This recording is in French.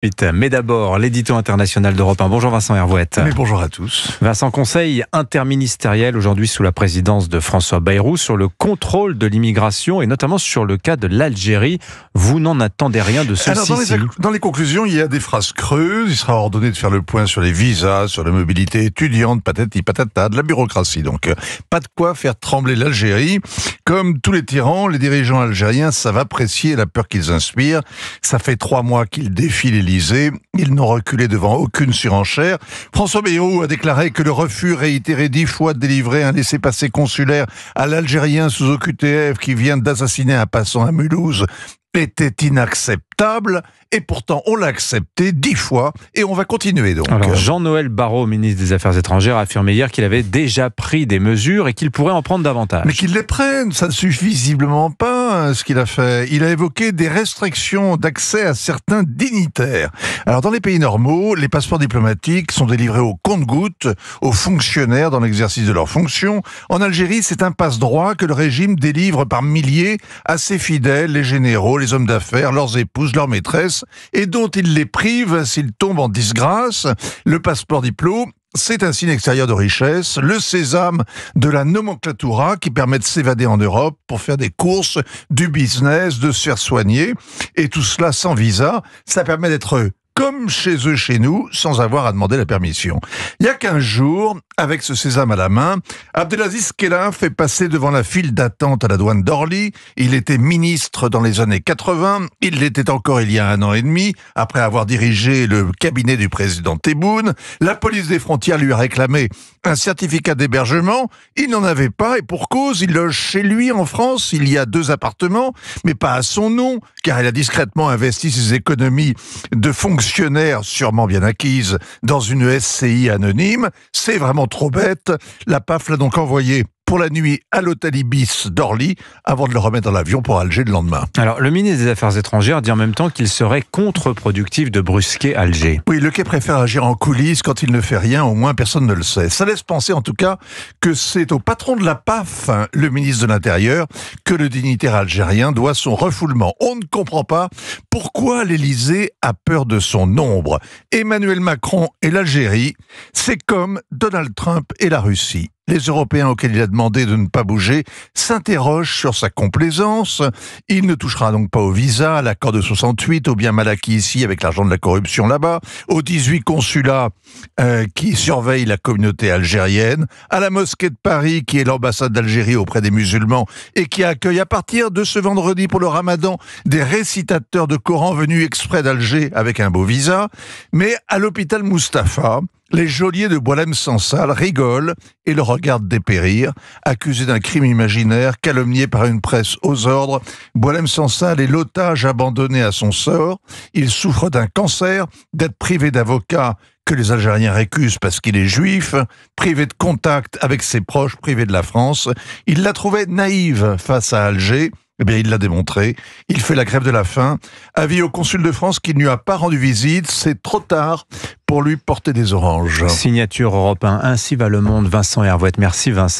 Mais d'abord, l'édito international d'Europe 1. Bonjour Vincent Hervouette. Mais bonjour à tous. Vincent, conseil interministériel aujourd'hui sous la présidence de François Bayrou sur le contrôle de l'immigration et notamment sur le cas de l'Algérie. Vous n'en attendez rien de ceci? Dans les conclusions, il y a des phrases creuses. Il sera ordonné de faire le point sur les visas, sur la mobilité étudiante, patati patata, de la bureaucratie. Donc, pas de quoi faire trembler l'Algérie. Comme tous les tyrans, les dirigeants algériens savent apprécier la peur qu'ils inspirent. Ça fait 3 mois qu'ils défient l'Élysée. Ils n'ont reculé devant aucune surenchère. François Bayrou a déclaré que le refus réitéré 10 fois de délivrer un laissez-passer consulaire à l'Algérien sous OQTF qui vient d'assassiner un passant à Mulhouse était inacceptable, et pourtant on l'a accepté 10 fois, et on va continuer donc. Alors Jean-Noël Barrot, ministre des Affaires étrangères, a affirmé hier qu'il avait déjà pris des mesures et qu'il pourrait en prendre davantage. Mais qu'il les prenne, ça ne suffit visiblement pas ce qu'il a fait. Il a évoqué des restrictions d'accès à certains dignitaires. Alors dans les pays normaux, les passeports diplomatiques sont délivrés au compte-gouttes aux fonctionnaires dans l'exercice de leurs fonctions. En Algérie, c'est un passe-droit que le régime délivre par milliers à ses fidèles, les généraux, les hommes d'affaires, leurs épouses, leurs maîtresses, et dont il les prive s'ils tombent en disgrâce. Le passeport diplo, c'est un signe extérieur de richesse, le sésame de la nomenclatura qui permet de s'évader en Europe pour faire des courses, du business, de se faire soigner, et tout cela sans visa. Ça permet d'être comme chez eux, chez nous, sans avoir à demander la permission. Il y a 15 jours, avec ce sésame à la main, Abdelaziz Khelaf fait passer devant la file d'attente à la douane d'Orly. Il était ministre dans les années 80, il l'était encore il y a 1 an et demi, après avoir dirigé le cabinet du président Tebboune. La police des frontières lui a réclamé un certificat d'hébergement. Il n'en avait pas, et pour cause, il loge chez lui en France. Il y a 2 appartements, mais pas à son nom, car il a discrètement investi ses économies de fonctionnaire sûrement bien acquise dans une SCI anonyme. C'est vraiment trop bête. La PAF l'a donc envoyé pour la nuit à l'hôtel Ibis d'Orly avant de le remettre dans l'avion pour Alger le lendemain. Alors, le ministre des Affaires étrangères dit en même temps qu'il serait contre-productif de brusquer Alger. Oui, le quai préfère agir en coulisses quand il ne fait rien, au moins personne ne le sait. Ça laisse penser en tout cas que c'est au patron de la PAF, le ministre de l'Intérieur, que le dignitaire algérien doit son refoulement. On ne comprend pas pourquoi l'Élysée a peur de son ombre. Emmanuel Macron et l'Algérie, c'est comme Donald Trump et la Russie. Les Européens auxquels il a demandé de ne pas bouger s'interrogent sur sa complaisance. Il ne touchera donc pas au visa, à l'accord de 68, au bien mal acquis ici avec l'argent de la corruption là-bas, aux 18 consulats qui surveillent la communauté algérienne, à la mosquée de Paris qui est l'ambassade d'Algérie auprès des musulmans et qui accueille à partir de ce vendredi pour le ramadan des récitateurs de Coran venus exprès d'Alger avec un beau visa. Mais à l'hôpital Mustapha, les geôliers de Boualem-Sansal rigolent et le regardent dépérir. Accusé d'un crime imaginaire, calomnié par une presse aux ordres, Boualem-Sansal est l'otage abandonné à son sort. Il souffre d'un cancer, d'être privé d'avocat que les Algériens récusent parce qu'il est juif, privé de contact avec ses proches, privé de la France. Il la trouvait naïve face à Alger. Eh bien, il l'a démontré. Il fait la grève de la faim. Avis au consul de France qui ne lui a pas rendu visite. C'est trop tard pour lui porter des oranges. Signature Europe 1. Ainsi va le monde. Vincent Hervouette. Merci Vincent.